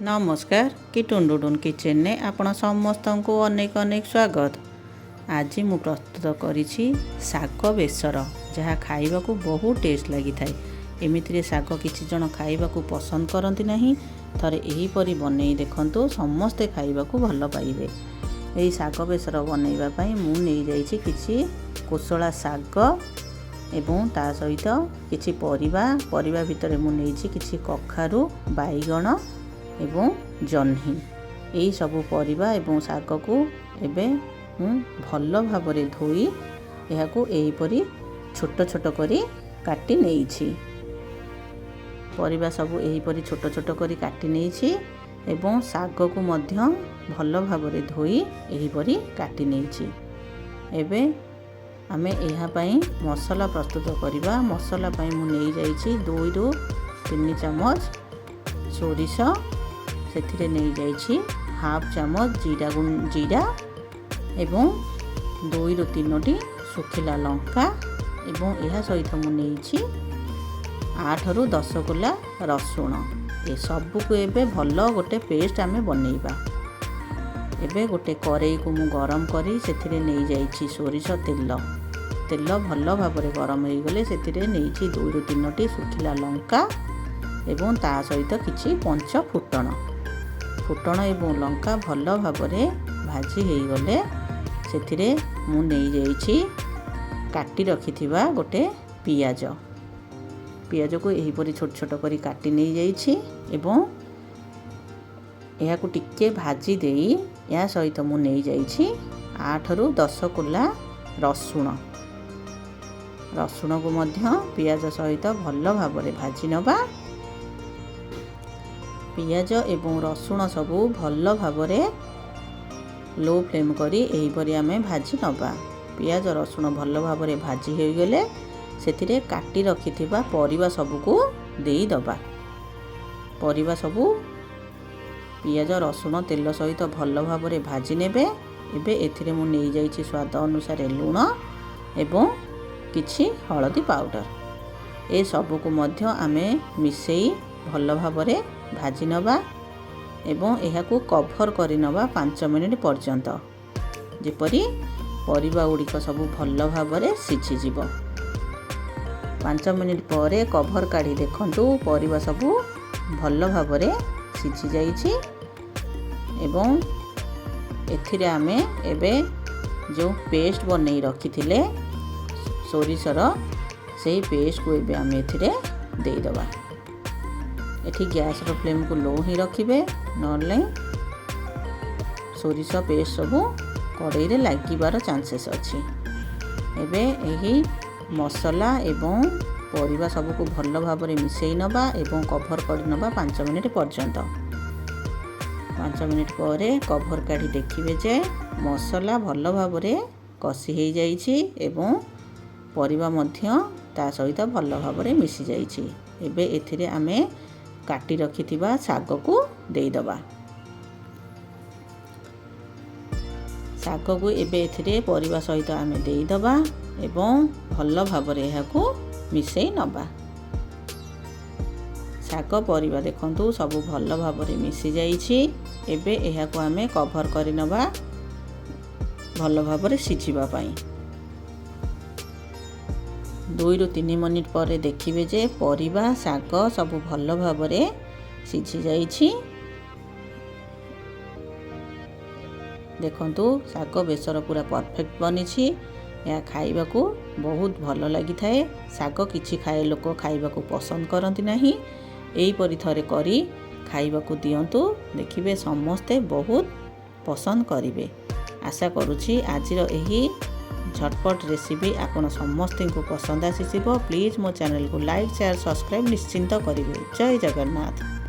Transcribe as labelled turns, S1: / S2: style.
S1: नमस्कार कि टुंडुडुन किचन ने आपण समस्त को अनेक अनेक स्वागत। आज मु प्रस्तुत करिछि साग बेसर जहाँ खाइबा को बहुत टेस्ट लगी थाए। एमितिरे साग किछि जण खाइबा को पसंद करंती नहीं, थरे एही परी बनै देखंतु समस्ते खाइबा को भल पाइबे। एही साग बेसर बनैबा पई मु नै जाइछि किछि कोसळा साग एवं ता सहित किछि परिबा भितरे मु नैछि किछि कखारु बाइगण एवं जह्नी यही सबू परिबा एवं साग को एबे भल भाबरे धोई एहाकू एहीपरी छोट छोट करी काटी नेइछि। परिबा सबू एहीपरी छोट छोट करी काटी नेइछि एवं साग को मध्य भल भाबरे धोई एहीपरी काटी नेइछि। एबे आमे एहा पई मसला प्रस्तुत करिबा। मसला पई मु नेइ जाइछि 2 रु 3 चमच सोरिष, सेथिरे नहीं जाइछि हाफ चामच जीरा एवं 2 रु 3 सुखिला लंका एवं यह सहित मु नेइछि 8 रु 10 कोला रसुण। ए सब को एबे भलो गोटे पेस्ट आमे बनैबा। एबे गोटे करेई को मु गरम करी सेथिरे नहीं जाइछि सोरिष तेल भलो भाबरे गरम हो गले सेथिरे नेइछि 2 रु 3 सुखिला लंका एवं ता सहित किछि पंच फुटण एवं लंका भल भाबरे भाजी हो गले सेथिरे मु नहीं जाइछि काटी रखिथिबा गोटे पियाज को एही परी छोट छोट करी काटी नहीं जाइछि एवं एहा को टिके भाजी देई या सहित मु नहीं जाइछि 8 रु 10 कोला रसुण को मध्य पियाज सहित भल भाबरे भाजी नबा। पियाज एवं रसुण सबू भल भाबरे लो फ्लेम करी एही परी आमे भाजी नबा। पियाज रसुण भल भाबरे भाजी हो गले सेथिरे काटी रखिथिबा परिबा सबू को देई दबा। परिबा सबू पियाज रसुण तेल सहित भल भाबरे भाजी नेबे। एबे एथिरे मु नेइ जाइछि स्वाद अनुसार लूण एवं किछि हळदी पाउडर। ए सबू को मध्य आमे मिसेई भल भाबरे भाजी नबा एवं एहाकू कभर करि नबा 5 मिनिट पर्यंत जेपरी परिबा उडिक सबू भल भाबरे सिझी जिवो। 5 मिनिट परे कभर काढी देखंतु परिबा सबू भल भाबरे सिझी जाइछि एवं एथिरे आमे एबे जो पेस्ट बनै रखिथिले सोरिषर सेही पेस्ट को एबे आमे एथिरे देई दबा। एठी गैस रो फ्लेम को लो ही रखिबे नले सोरिष पेस्ट सबू कड़ाई रे लागिबार चांसेस अछि। एबे एही मसला एवं परिबा सबू को भल भाबरे मिसेई नबा एवं कभर कर नबा 5 मिनिट पर्यंत। 5 मिनिट परे कभर काढी देखिबे जे मसला भल भाबरे कसी हे जाइछि एवं परिबा मध्य ता सहित भल भाबरे मिसी जाइछि। एबे एथिरे आमे काटी रखिथिबा साग को देई दबा। साग को एबे एथिरे परिबा सहित आमे देई दबा एवं भल भाबरे एहाकू मिसेई नबा। साग परिबा देखंतु सबु भल भाबरे मिसी जाइछि। एबे एहाकू आमे कभर करि नबा भल भाबरे सिझिबा पई। 2 रु 3 मिनिट पर देखिबे जे परिबा साग सबु भल भाबरे सिझी जाइछि। देखंतु साग बेसर पूरा परफेक्ट बनिछि। या खाइबा को बहुत भल लागि थाए। साग किछि खाए लोक खाइबा को पसंद करंती नाही। एही परि थरे करी खाइबा को दियंतु देखिबे समस्ते बहुत पसंद करिवे। आशा करूछि आजिर एही झटपट रेसिपी आपण समस्त को पसंद आसीथिबो। प्लीज मो चैनल को लाइक शेयर सब्सक्राइब निश्चिंत करिवे। जय जगन्नाथ।